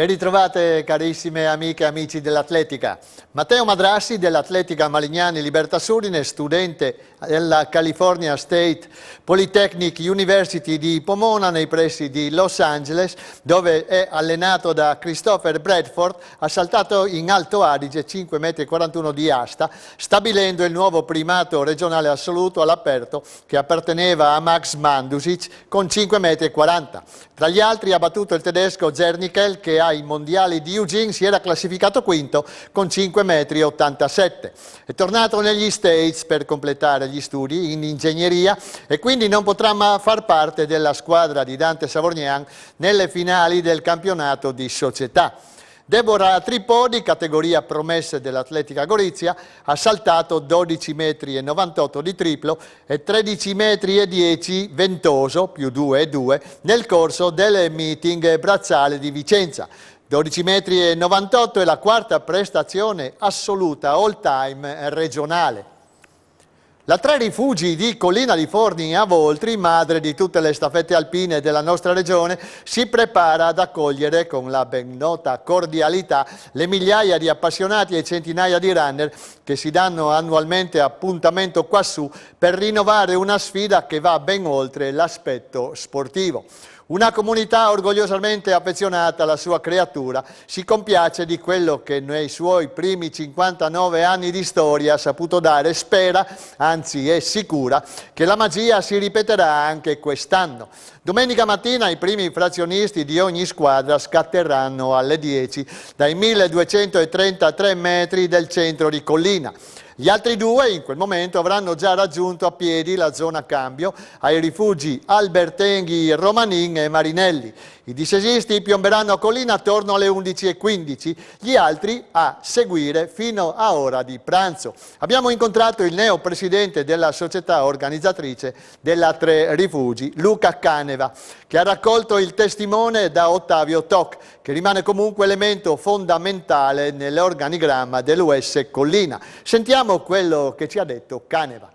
Ben ritrovate carissime amiche e amici dell'atletica. Matteo Madrassi dell'Atletica Malignani Libertasurine, studente della California State Polytechnic University di Pomona nei pressi di Los Angeles, dove è allenato da Christopher Bradford, ha saltato in Alto Adige 5,41 m di asta, stabilendo il nuovo primato regionale assoluto all'aperto che apparteneva a Max Mandusic con 5,40 m. Tra gli altri ha battuto il tedesco Zernickel, che ai mondiali di Eugene si era classificato quinto con 5,87 m. È tornato negli States per completare gli studi in ingegneria e quindi non potrà mai far parte della squadra di Dante Savorgnan nelle finali del campionato di società. Deborah Tripodi, categoria promesse dell'Atletica Gorizia, ha saltato 12,98 m di triplo e 13,10 m ventoso, più 2,2 m, nel corso del meeting Brazzale di Vicenza. 12,98 m è la quarta prestazione assoluta all time regionale. La Tre Rifugi di Collina di Forni a Voltri, madre di tutte le staffette alpine della nostra regione, si prepara ad accogliere con la ben nota cordialità le migliaia di appassionati e centinaia di runner che si danno annualmente appuntamento quassù per rinnovare una sfida che va ben oltre l'aspetto sportivo. Una comunità orgogliosamente affezionata alla sua creatura si compiace di quello che nei suoi primi 59 anni di storia ha saputo dare, spera, anzi è sicura, che la magia si ripeterà anche quest'anno. Domenica mattina i primi frazionisti di ogni squadra scatteranno alle 10 dai 1233 metri del centro di collina. Gli altri due in quel momento avranno già raggiunto a piedi la zona cambio ai rifugi Albertenghi, Romanin e Marinelli. I discesisti piomberanno a collina attorno alle 11:15, gli altri a seguire fino a ora di pranzo. Abbiamo incontrato il neo presidente della società organizzatrice della Tre Rifugi, Luca Caneva, che ha raccolto il testimone da Ottavio Toc, che rimane comunque elemento fondamentale nell'organigramma dell'US Collina. Sentiamo quello che ci ha detto Caneva.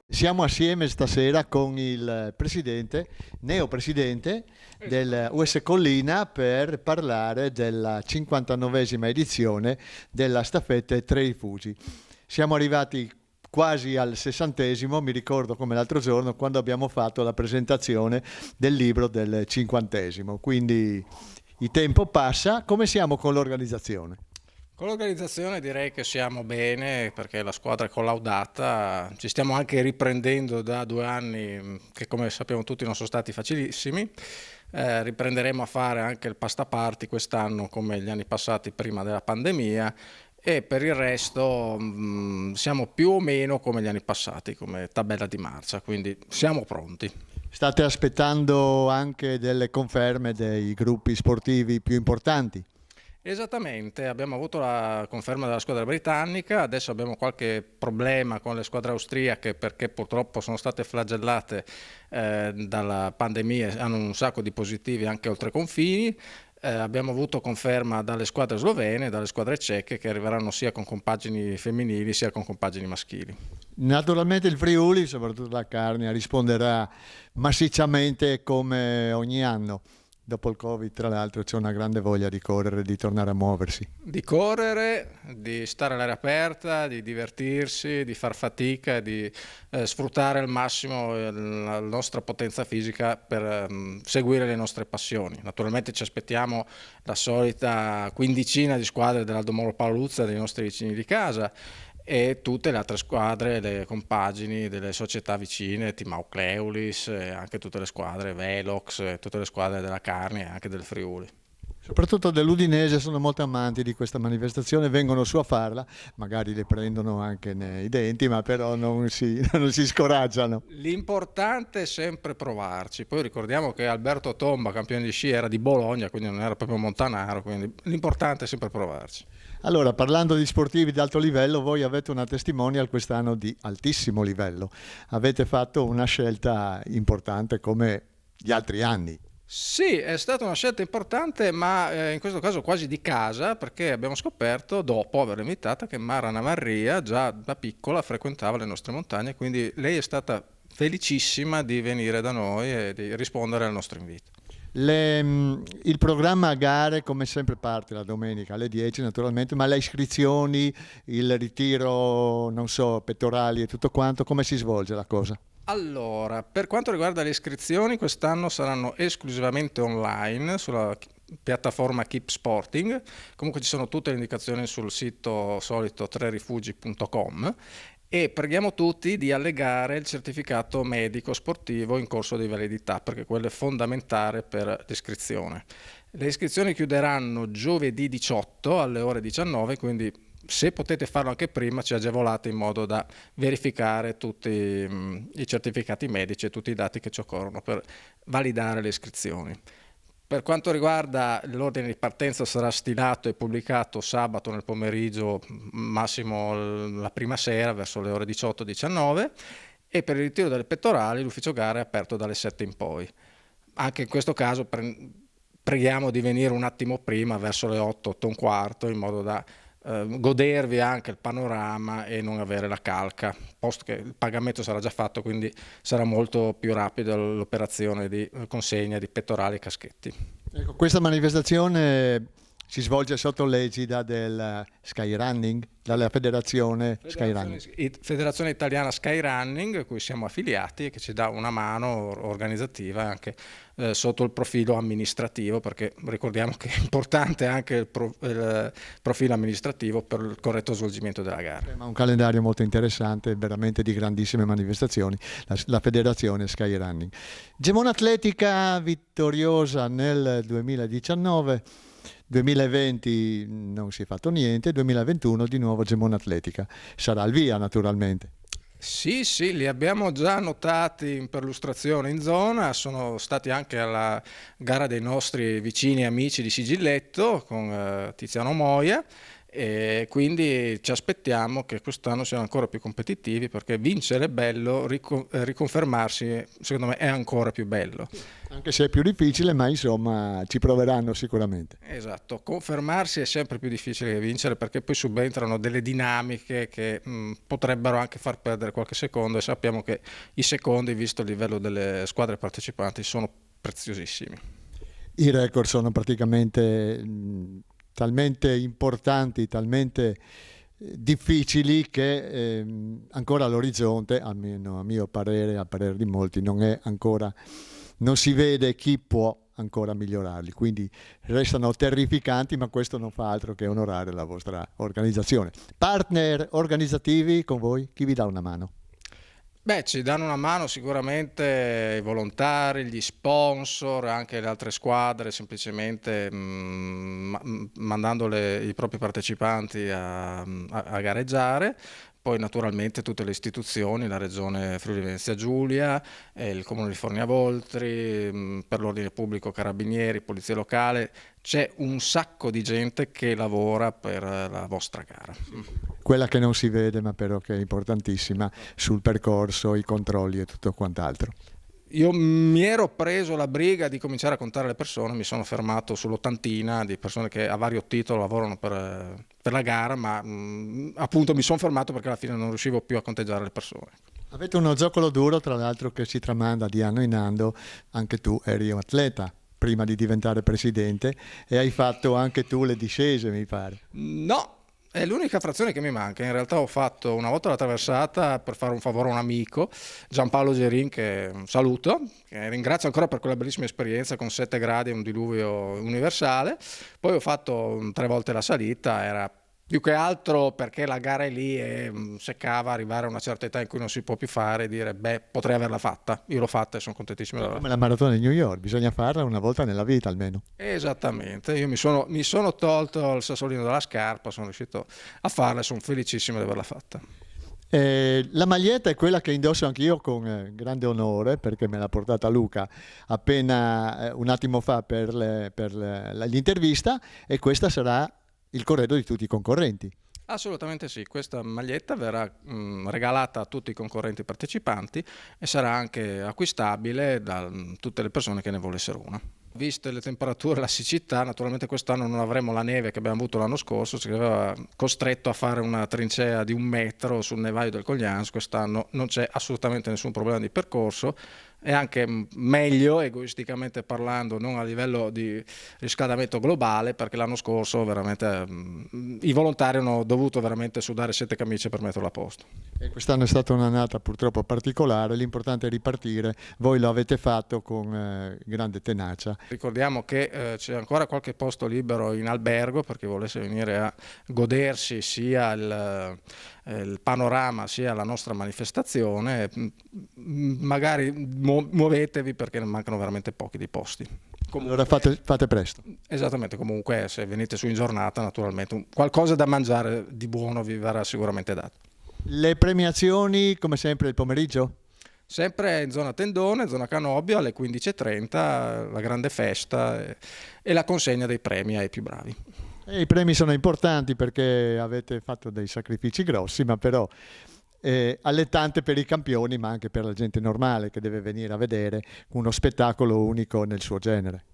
Siamo assieme stasera con il presidente, neopresidente del US Collina, per parlare della 59esima edizione della staffetta Tre Rifugi. Siamo arrivati quasi al 60esimo, mi ricordo come l'altro giorno quando abbiamo fatto la presentazione del libro del 50esimo, quindi il tempo passa. Come siamo con l'organizzazione? Con l'organizzazione direi che siamo bene, perché la squadra è collaudata, ci stiamo anche riprendendo da 2 anni che, come sappiamo tutti, non sono stati facilissimi. Riprenderemo a fare anche il pasta party quest'anno come gli anni passati prima della pandemia, e per il resto siamo più o meno come gli anni passati, come tabella di marcia, quindi siamo pronti. State aspettando anche delle conferme dei gruppi sportivi più importanti? Esattamente, abbiamo avuto la conferma della squadra britannica, adesso abbiamo qualche problema con le squadre austriache perché purtroppo sono state flagellate dalla pandemia, hanno un sacco di positivi anche oltre confini. Abbiamo avuto conferma dalle squadre slovene, dalle squadre ceche, che arriveranno sia con compagini femminili sia con compagini maschili. Naturalmente il Friuli, soprattutto la Carnia, risponderà massicciamente come ogni anno. Dopo il Covid, tra l'altro, c'è una grande voglia di correre, di tornare a muoversi. Di correre, di stare all'aria aperta, di divertirsi, di far fatica, di sfruttare al massimo la nostra potenza fisica per seguire le nostre passioni. Naturalmente ci aspettiamo la solita quindicina di squadre dell'Aldo Moro Paoluzza, dei nostri vicini di casa, e tutte le altre squadre, le compagini delle società vicine, Timau Cleulis, e anche tutte le squadre Velox, tutte le squadre della Carnia e anche del Friuli. Soprattutto dell'Udinese sono molto amanti di questa manifestazione, vengono su a farla, magari le prendono anche nei denti, ma però non si scoraggiano. L'importante è sempre provarci, poi ricordiamo che Alberto Tomba, campione di sci, era di Bologna, quindi non era proprio montanaro, quindi l'importante è sempre provarci. Allora, parlando di sportivi di alto livello, voi avete una testimonial quest'anno di altissimo livello. Avete fatto una scelta importante come gli altri anni. Sì, è stata una scelta importante, ma in questo caso quasi di casa, perché abbiamo scoperto, dopo averla invitata, che Mara Navarria già da piccola frequentava le nostre montagne, quindi lei è stata felicissima di venire da noi e di rispondere al nostro invito. Il programma a gare come sempre parte la domenica alle 10 naturalmente, ma le iscrizioni, il ritiro, non so, pettorali e tutto quanto, come si svolge la cosa? Allora, per quanto riguarda le iscrizioni, quest'anno saranno esclusivamente online sulla piattaforma Keep Sporting. Comunque ci sono tutte le indicazioni sul sito solito trerifugi.com e preghiamo tutti di allegare il certificato medico sportivo in corso di validità, perché quello è fondamentale per l'iscrizione. Le iscrizioni chiuderanno giovedì 18 alle ore 19, quindi se potete farlo anche prima ci agevolate in modo da verificare tutti i certificati medici e tutti i dati che ci occorrono per validare le iscrizioni. Per quanto riguarda l'ordine di partenza, sarà stilato e pubblicato sabato nel pomeriggio, massimo la prima sera verso le ore 18-19, e per il ritiro delle pettorali l'ufficio gara è aperto dalle 7 in poi. Anche in questo caso preghiamo di venire un attimo prima, verso le 8, 8 e un quarto, in modo da godervi anche il panorama e non avere la calca, posto che il pagamento sarà già fatto, quindi sarà molto più rapida l'operazione di consegna di pettorali e caschetti. Ecco, questa manifestazione si svolge sotto l'egida del Skyrunning, dalla Federazione Skyrunning. Federazione Italiana Skyrunning, a cui siamo affiliati e che ci dà una mano organizzativa anche sotto il profilo amministrativo, perché ricordiamo che è importante anche il profilo amministrativo per il corretto svolgimento della gara. Ma un calendario molto interessante, veramente di grandissime manifestazioni, la Federazione Skyrunning. Gemona Atletica vittoriosa nel 2019. 2020 non si è fatto niente, 2021 di nuovo Gemona Atletica. Sarà al via naturalmente. Sì, li abbiamo già notati in perlustrazione in zona, sono stati anche alla gara dei nostri vicini e amici di Sigilletto con Tiziano Moia, e quindi ci aspettiamo che quest'anno siano ancora più competitivi, perché vincere è bello, riconfermarsi secondo me è ancora più bello. Anche se è più difficile, ma insomma ci proveranno sicuramente. Esatto, confermarsi è sempre più difficile che vincere, perché poi subentrano delle dinamiche che potrebbero anche far perdere qualche secondo, e sappiamo che i secondi, visto il livello delle squadre partecipanti, sono preziosissimi. I record sono praticamente talmente importanti, talmente difficili che ancora all'orizzonte, almeno a mio parere, a parere di molti, non si vede chi può ancora migliorarli, quindi restano terrificanti, ma questo non fa altro che onorare la vostra organizzazione. Partner organizzativi con voi, chi vi dà una mano? Beh, ci danno una mano sicuramente i volontari, gli sponsor, anche le altre squadre, semplicemente mandando i propri partecipanti a gareggiare. Poi naturalmente tutte le istituzioni, la Regione Friuli Venezia Giulia, il Comune di Fornia Voltri, per l'ordine pubblico Carabinieri, Polizia Locale, c'è un sacco di gente che lavora per la vostra gara. Quella che non si vede ma però che è importantissima sul percorso, i controlli e tutto quant'altro. Io mi ero preso la briga di cominciare a contare le persone, mi sono fermato sull'80 di persone che a vario titolo lavorano per la gara, ma appunto mi sono fermato perché alla fine non riuscivo più a conteggiare le persone. Avete uno zoccolo duro, tra l'altro, che si tramanda di anno in anno. Anche tu eri un atleta prima di diventare presidente e hai fatto anche tu le discese, mi pare. No, è l'unica frazione che mi manca. In realtà ho fatto una volta la traversata per fare un favore a un amico, Giampaolo Gerin, che saluto, che ringrazio ancora per quella bellissima esperienza con 7 gradi e un diluvio universale. Poi ho fatto 3 volte la salita, era più che altro perché la gara è lì e seccava arrivare a una certa età in cui non si può più fare e dire beh, potrei averla fatta. Io l'ho fatta e sono contentissimo. Come la maratona di New York, bisogna farla una volta nella vita almeno. Esattamente, io mi sono tolto il sassolino dalla scarpa, sono riuscito a farla e sono felicissimo di averla fatta. La maglietta è quella che indosso anch'io con grande onore, perché me l'ha portata Luca appena un attimo fa per l'intervista, e questa sarà il corredo di tutti i concorrenti. Assolutamente sì, questa maglietta verrà regalata a tutti i concorrenti partecipanti e sarà anche acquistabile da tutte le persone che ne volessero una. Viste le temperature e la siccità, naturalmente quest'anno non avremo la neve che abbiamo avuto l'anno scorso, ci aveva costretto a fare una trincea di 1 metro sul nevaio del Coglians. Quest'anno non c'è assolutamente nessun problema di percorso, è anche meglio egoisticamente parlando, non a livello di riscaldamento globale, perché l'anno scorso veramente i volontari hanno dovuto veramente sudare 7 camicie per metterlo a posto. E quest'anno è stata un'annata purtroppo particolare, l'importante è ripartire, voi lo avete fatto con grande tenacia. Ricordiamo che c'è ancora qualche posto libero in albergo per chi volesse venire a godersi sia il panorama sia la nostra manifestazione, magari muovetevi perché ne mancano veramente pochi di posti. Allora fate presto. Esattamente, comunque se venite su in giornata naturalmente qualcosa da mangiare di buono vi verrà sicuramente dato. Le premiazioni come sempre il pomeriggio? Sempre in zona Tendone, zona Canobbio alle 15:30, la grande festa e la consegna dei premi ai più bravi. E i premi sono importanti perché avete fatto dei sacrifici grossi, ma però allettante per i campioni, ma anche per la gente normale che deve venire a vedere uno spettacolo unico nel suo genere.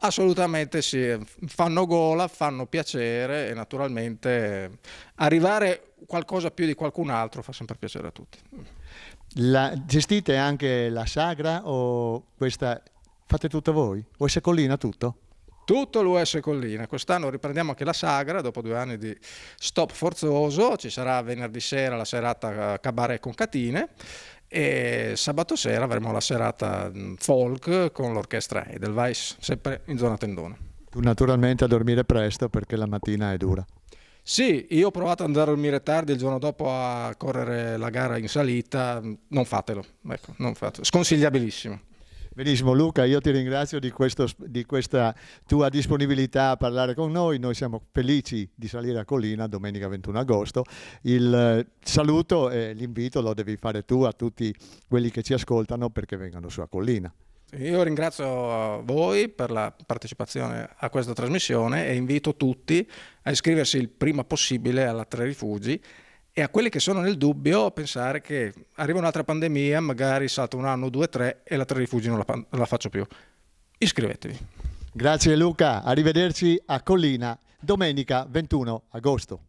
Assolutamente sì, fanno gola, fanno piacere e naturalmente arrivare qualcosa più di qualcun altro fa sempre piacere a tutti. Gestite anche la sagra o questa fate tutto voi? O è Collina tutto? Tutto l'US Collina, quest'anno riprendiamo anche la sagra dopo 2 anni di stop forzoso, ci sarà venerdì sera la serata cabaret con catine e sabato sera avremo la serata folk con l'orchestra Edelweiss, sempre in zona Tendone. Tu naturalmente a dormire presto perché la mattina è dura. Sì, io ho provato ad andare a dormire tardi il giorno dopo a correre la gara in salita, non fatelo, ecco, non fatelo. Sconsigliabilissimo. Benissimo Luca, io ti ringrazio di questa tua disponibilità a parlare con noi siamo felici di salire a Collina domenica 21 agosto, il saluto e l'invito lo devi fare tu a tutti quelli che ci ascoltano perché vengano su a Collina. Io ringrazio voi per la partecipazione a questa trasmissione e invito tutti a iscriversi il prima possibile alla Tre Rifugi e a quelli che sono nel dubbio a pensare che arriva un'altra pandemia, magari salta 1 anno, 2, 3 e la Tre Rifugi non la faccio più. Iscrivetevi. Grazie Luca, arrivederci a Collina domenica 21 agosto.